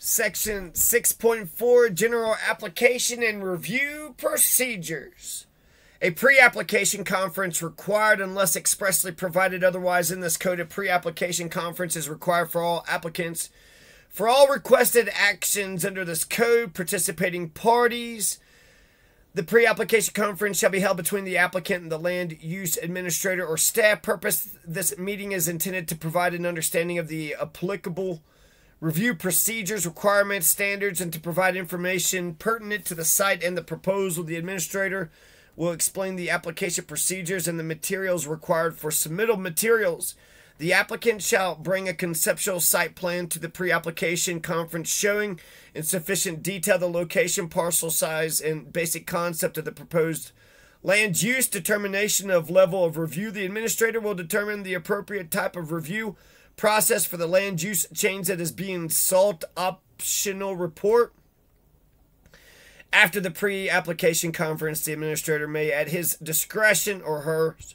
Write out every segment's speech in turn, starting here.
Section 6.4 General Application and Review Procedures. A pre-application conference required unless expressly provided otherwise in this code. A pre-application conference is required for all applicants. For all requested actions under this code, participating parties, the pre-application conference shall be held between the applicant and the land use administrator or staff. Purpose: this meeting is intended to provide an understanding of the applicable review procedures, requirements, standards, and to provide information pertinent to the site and the proposal. The administrator will explain the application procedures and the materials required for submittal materials. The applicant shall bring a conceptual site plan to the pre-application conference showing in sufficient detail the location, parcel size, and basic concept of the proposed land use. Determination of level of review. The administrator will determine the appropriate type of review process for the land use change that is being sought. Optional report. After the pre-application conference, the administrator may, at his discretion or hers,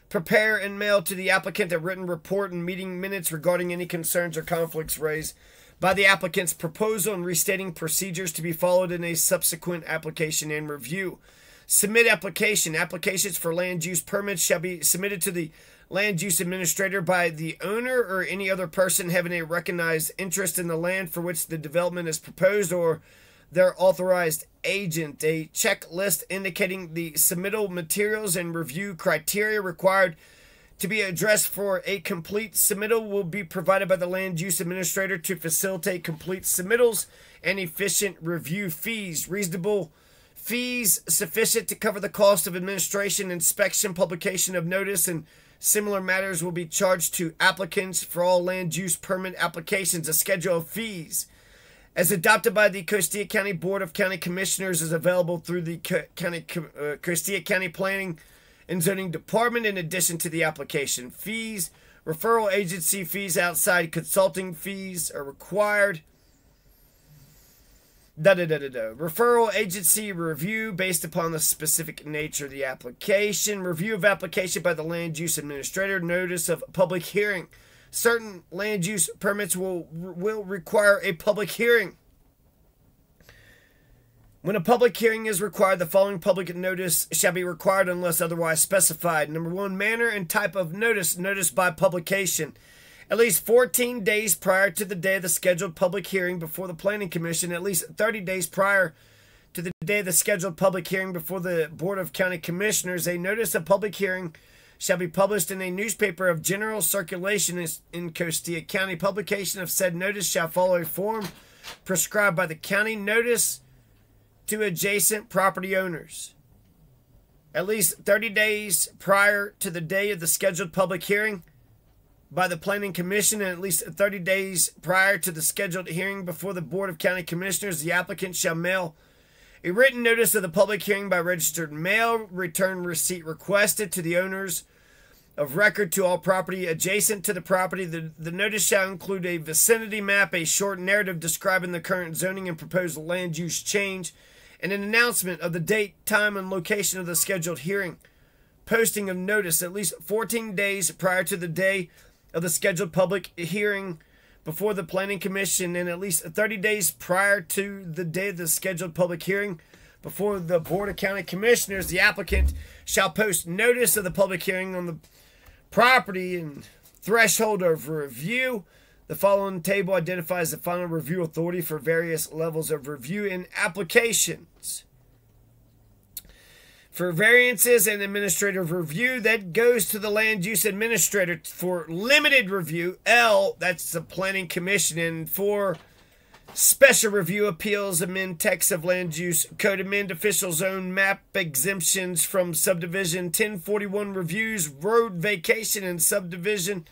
prepare and mail to the applicant a written report and meeting minutes regarding any concerns or conflicts raised by the applicant's proposal and restating procedures to be followed in a subsequent application and review. Submit application. Applications for land use permits shall be submitted to the land use administrator by the owner or any other person having a recognized interest in the land for which the development is proposed or their authorized agent. A checklist indicating the submittal materials and review criteria required to be addressed for a complete submittal will be provided by the land use administrator to facilitate complete submittals and efficient review. Fees. Reasonable fees sufficient to cover the cost of administration, inspection, publication of notice, and similar matters will be charged to applicants for all land use permit applications. A schedule of fees as adopted by the Costilla County Board of County Commissioners is available through the Costilla County Planning and Zoning Department in addition to the application. Fees. Referral agency fees, outside consulting fees are required. Referral agency review based upon the specific nature of the application. Review of application by the land use administrator. Notice of public hearing. Certain land use permits will require a public hearing. When a public hearing is required, the following public notice shall be required unless otherwise specified. Number 1, manner and type of notice. Notice by publication. At least 14 days prior to the day of the scheduled public hearing before the Planning Commission. At least 30 days prior to the day of the scheduled public hearing before the Board of County Commissioners. A notice of public hearing shall be published in a newspaper of general circulation in Costilla County. Publication of said notice shall follow a form prescribed by the county. Notice to adjacent property owners. At least 30 days prior to the day of the scheduled public hearing by the Planning Commission and at least 30 days prior to the scheduled hearing before the Board of County Commissioners, the applicant shall mail a written notice of the public hearing by registered mail. Return receipt requested to the owners of record to all property adjacent to the property. The notice shall include a vicinity map, a short narrative describing the current zoning and proposed land use change, and an announcement of the date, time, and location of the scheduled hearing. Posting of notice at least 14 days prior to the day of the scheduled public hearing before the Planning Commission and at least 30 days prior to the day of the scheduled public hearing before the Board of County Commissioners. The applicant shall post notice of the public hearing on the property and threshold of review. The following table identifies the final review authority for various levels of review and applications. For variances and administrative review, that goes to the land use administrator. For limited review, L, that's the Planning Commission. And for special review, appeals, amend text of land use code, amend official zone map exemptions from subdivision, 1041 reviews, road vacation, and subdivision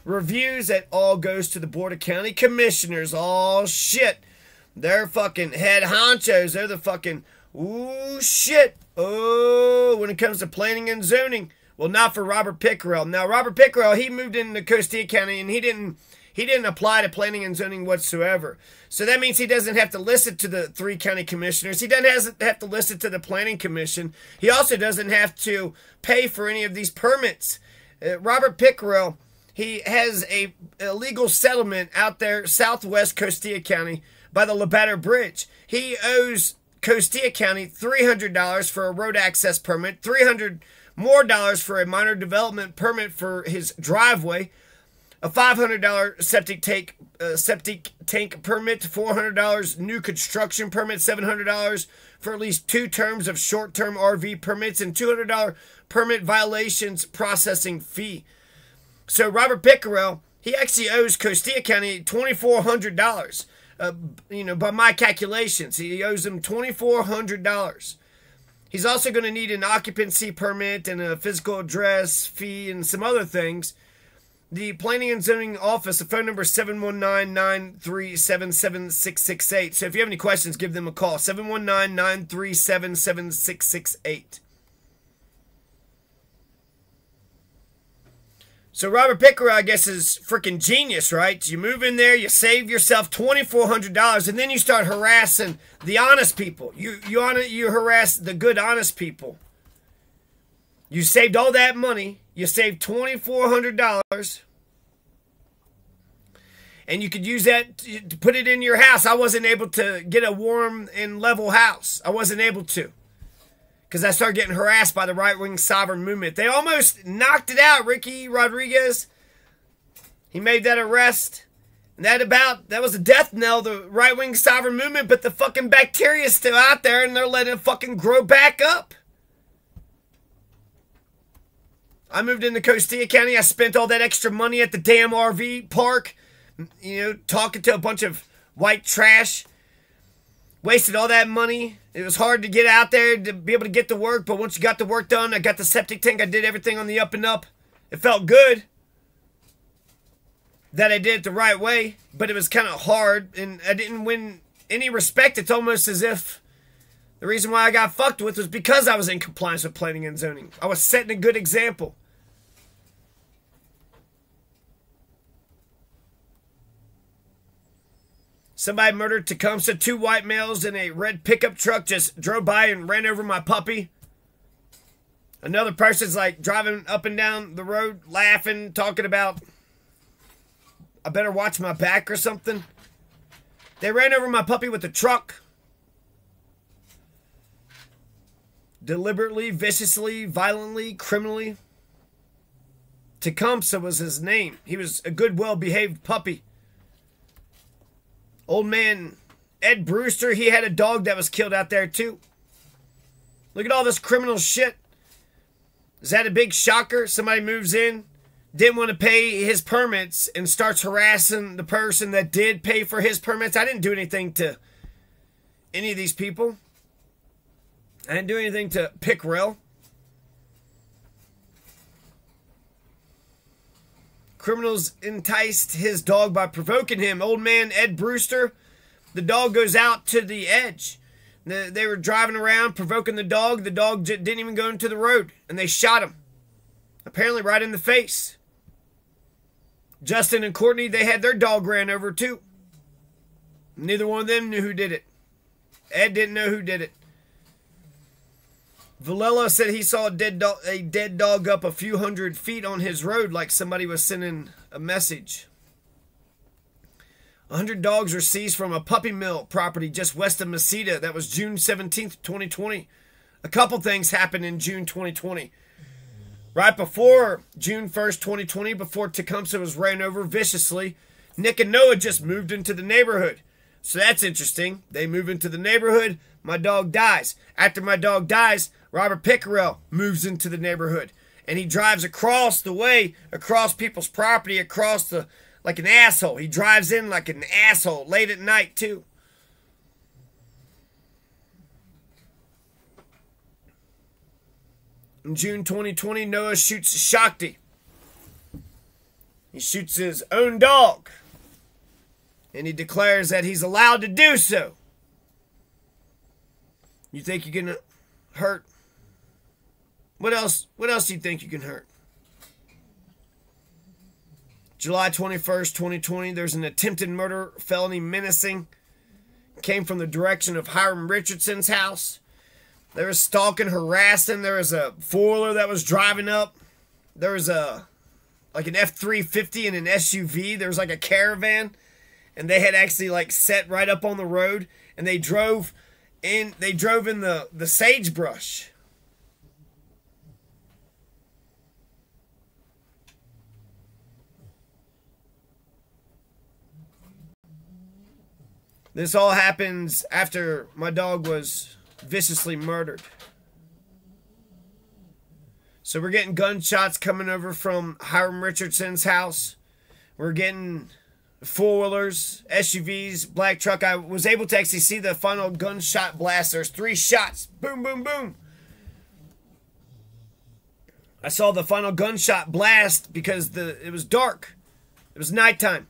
reviews, that all goes to the Board of County Commissioners. Oh, shit. They're fucking head honchos. They're the fucking, ooh, shit. Oh, when it comes to planning and zoning. Well, not for Robert Pickerel. Now, Robert Pickerel, he moved into Costilla County, and he didn't apply to planning and zoning whatsoever. So that means he doesn't have to listen to the 3 county commissioners. He doesn't have to listen to the Planning Commission. He also doesn't have to pay for any of these permits. Robert Pickerel, He has a illegal settlement out there, southwest Costilla County, by the Labatter Bridge. He owes Costilla County $300 for a road access permit, $300 more for a minor development permit for his driveway, a $500 septic tank permit, $400 new construction permit, $700 for at least 2 terms of short-term RV permits, and $200 permit violations processing fee. So Robert Pickerel, he actually owes Costilla County $2,400. By my calculations, he owes them $2,400. He's also going to need an occupancy permit and a physical address fee and some other things. The Planning and Zoning Office, the phone number is 719-937-7668. So if you have any questions, give them a call, 719-937-7668. So Robert Pickerel, I guess, is freaking genius, right? You move in there, you save yourself $2,400, and then you start harassing the honest people. You harass the good, honest people. You saved all that money. You saved $2,400, and you could use that to put it in your house. I wasn't able to get a warm and level house. I wasn't able to, because I started getting harassed by the right-wing sovereign movement. They almost knocked it out, Ricky Rodriguez. He made that arrest. And that was a death knell, the right-wing sovereign movement, but the fucking bacteria is still out there, and they're letting it fucking grow back up. I moved into Costilla County. I spent all that extra money at the damn RV park, talking to a bunch of white trash. Wasted all that money. It was hard to get out there to be able to get to work, but once you got the work done, I got the septic tank, I did everything on the up and up. It felt good that I did it the right way, but it was kind of hard, and I didn't win any respect. It's almost as if the reason why I got fucked with was because I was in compliance with planning and zoning. I was setting a good example. Somebody murdered Tecumseh. 2 white males in a red pickup truck just drove by and ran over my puppy. Another person's like driving up and down the road, laughing, talking about, I better watch my back or something. They ran over my puppy with a truck. Deliberately, viciously, violently, criminally. Tecumseh was his name. He was a good, well-behaved puppy. Old man Ed Brewster, he had a dog that was killed out there too. Look at all this criminal shit. Is that a big shocker? Somebody moves in, didn't want to pay his permits, and starts harassing the person that did pay for his permits. I didn't do anything to any of these people. I didn't do anything to Pickerel. Criminals enticed his dog by provoking him. Old man Ed Brewster, the dog goes out to the edge. They were driving around, provoking the dog. The dog didn't even go into the road, and they shot him. Apparently right in the face. Justin and Courtney, they had their dog ran over too. Neither one of them knew who did it. Ed didn't know who did it. Villela said he saw a dead dog up a few hundred feet on his road, like somebody was sending a message. 100 dogs were seized from a puppy mill property just west of Mesita. That was June 17th, 2020. A couple things happened in June 2020. Right before June 1st, 2020, before Tecumseh was ran over viciously, Nick and Noah just moved into the neighborhood. So that's interesting. They move into the neighborhood. My dog dies. After my dog dies, Robert Pickerel moves into the neighborhood. And he drives across the way, across people's property, like an asshole. He drives in like an asshole late at night, too. In June 2020, Noah shoots Shakti. He shoots his own dog. And he declares that he's allowed to do so. You think you can hurt? What else do you think you can hurt? July 21st, 2020, there's an attempted murder felony menacing. Came from the direction of Hiram Richardson's house. There was stalking, harassing. There was a four-wheeler that was driving up. There was a like an F-350 and an SUV. There was like a caravan, and they had actually like set right up on the road, and they drove in the sagebrush. This all happens after my dog was viciously murdered. So we're getting gunshots coming over from Hiram Richardson's house. We're getting four-wheelers, SUVs, black truck. I was able to actually see the final gunshot blast. There's 3 shots. Boom, boom, boom. I saw the final gunshot blast because it was dark. It was nighttime.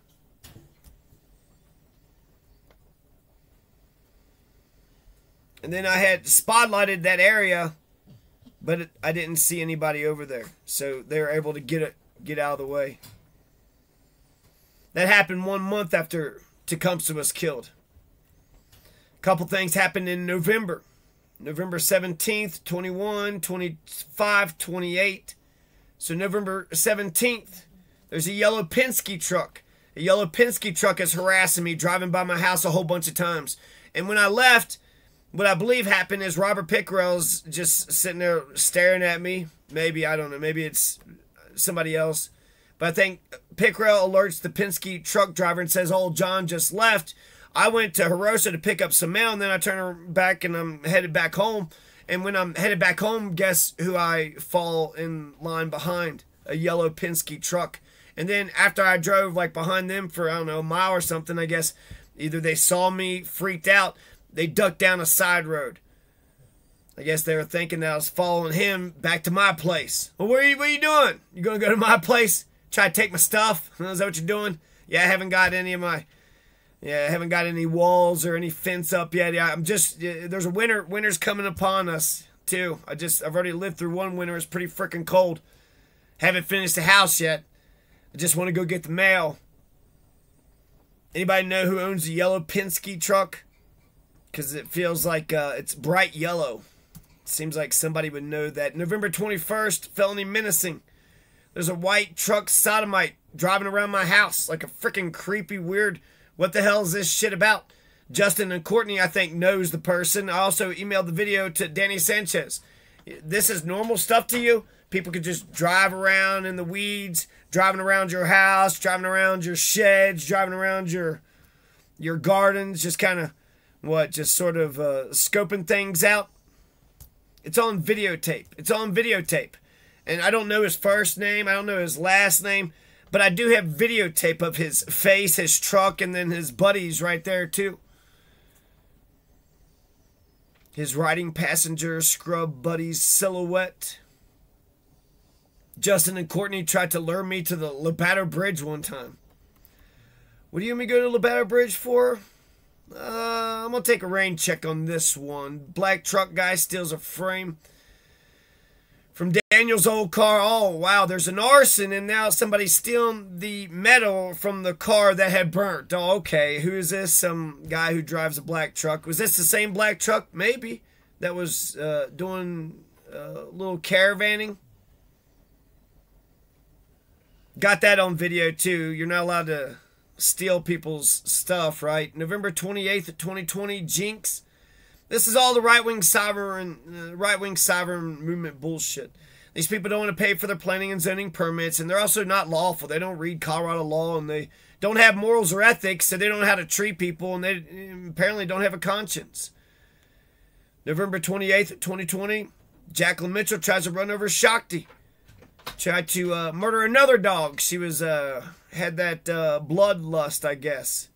And then I had spotlighted that area, but I didn't see anybody over there. So they were able to get out of the way. That happened 1 month after Tecumseh was killed. A couple things happened in November. November 17th, 21, 25, 28. So November 17th, there's a yellow Penske truck. A yellow Penske truck is harassing me, driving by my house a whole bunch of times. And when I left, what I believe happened is Robert Pickrell's just sitting there staring at me. Maybe, I don't know. Maybe it's somebody else. But I think Pickrell alerts the Penske truck driver and says, "Old John just left." I went to Hirosa to pick up some mail, and then I turn back and I'm headed back home. And when I'm headed back home, guess who I fall in line behind? A yellow Penske truck. And then after I drove like behind them for, I don't know, a mile or something, I guess either they saw me, freaked out, they ducked down a side road. I guess they were thinking that I was following him back to my place. Well, what are you doing? You gonna go to my place? Try to take my stuff? Is that what you're doing? Yeah, I haven't got any of my... Yeah, I haven't got any walls or any fence up yet. Yeah, I'm just... There's a winter. Winter's coming upon us, too. I've already lived through one winter. It's pretty freaking cold. Haven't finished the house yet. I just want to go get the mail. Anybody know who owns the yellow Penske truck? Because it feels like it's bright yellow. Seems like somebody would know that. November 21st, felony menacing. There's a white truck sodomite driving around my house like a freaking creepy, weird... What the hell is this shit about? Justin and Courtney, I think, knows the person. I also emailed the video to Danny Sanchez. This is normal stuff to you? People could just drive around in the weeds, driving around your house, driving around your sheds, driving around your gardens, just kind of, just sort of scoping things out. It's on videotape. It's on videotape. And I don't know his first name. I don't know his last name. But I do have videotape of his face, his truck, and then his buddies right there, too. His riding passenger, scrub buddies, silhouette. Justin and Courtney tried to lure me to the Labatt Bridge one time. What do you want me to go to Labatt Bridge for? I'm going to take a rain check on this one. Black truck guy steals a frame from Daniel's old car. Oh, wow, there's an arson, and now somebody's stealing the metal from the car that had burnt. Oh, okay. Who is this? Some guy who drives a black truck. Was this the same black truck? Maybe. That was doing a little caravanning. Got that on video, too. You're not allowed to steal people's stuff, right? November 28th, 2020, Jinx. This is all the right-wing sovereign movement bullshit. These people don't want to pay for their planning and zoning permits, and they're also not lawful. They don't read Colorado law, and they don't have morals or ethics, so they don't know how to treat people, and they apparently don't have a conscience. November 28th, 2020, Jacqueline Mitchell tries to run over Shakti. Tried to murder another dog. She was had that bloodlust, I guess.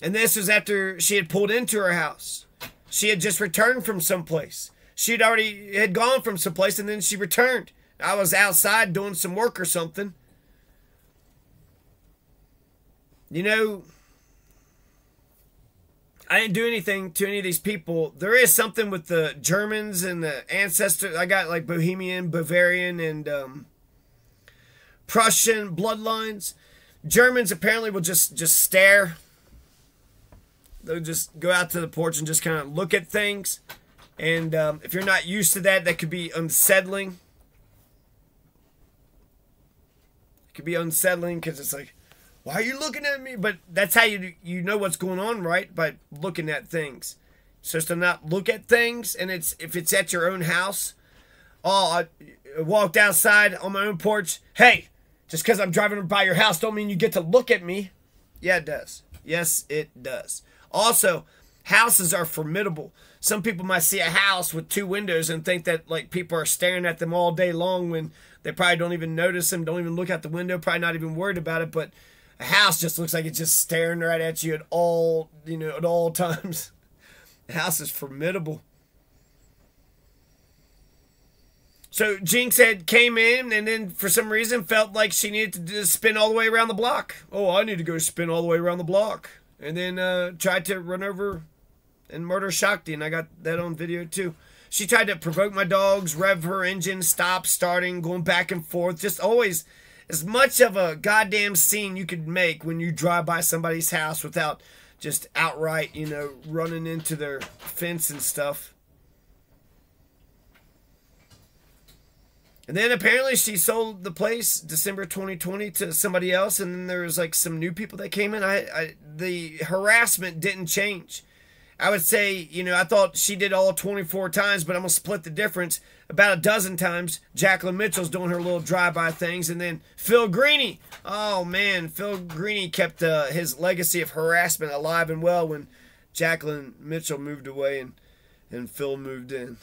And this was after she had pulled into her house. She had just returned from someplace. She had gone from someplace, and then she returned. I was outside doing some work or something. You know, I didn't do anything to any of these people. There is something with the Germans and the ancestors. I got like Bohemian, Bavarian, and Prussian bloodlines. Germans apparently will just stare. They'll just go out to the porch and just kind of look at things. And if you're not used to that, that could be unsettling. could be unsettling because it's like, why are you looking at me? But that's how you know what's going on, right? By looking at things. So to not look at things, and if it's at your own house. Oh, I walked outside on my own porch. Hey, just because I'm driving by your house don't mean you get to look at me. Yeah, it does. Yes, it does. Also, houses are formidable. Some people might see a house with 2 windows and think that like people are staring at them all day long when they probably don't even notice them, don't even look out the window, probably not even worried about it. But a house just looks like it's just staring right at you at all, at all times. The house is formidable. So Jinx came in and then for some reason felt like she needed to just spin all the way around the block. Oh, I need to go spin all the way around the block. And then tried to run over and murder Shakti, and I got that on video too. She tried to provoke my dogs, rev her engine, stop, starting, going back and forth. Just always as much of a goddamn scene you could make when you drive by somebody's house without just outright, running into their fence and stuff. And then apparently she sold the place December 2020 to somebody else, and then there was like some new people that came in. The harassment didn't change. I would say, I thought she did all 24 times, but I'm going to split the difference. About a dozen times, Jacqueline Mitchell's doing her little drive-by things, and then Phil Greeny. Oh, man, Phil Greeny kept his legacy of harassment alive and well when Jacqueline Mitchell moved away and Phil moved in.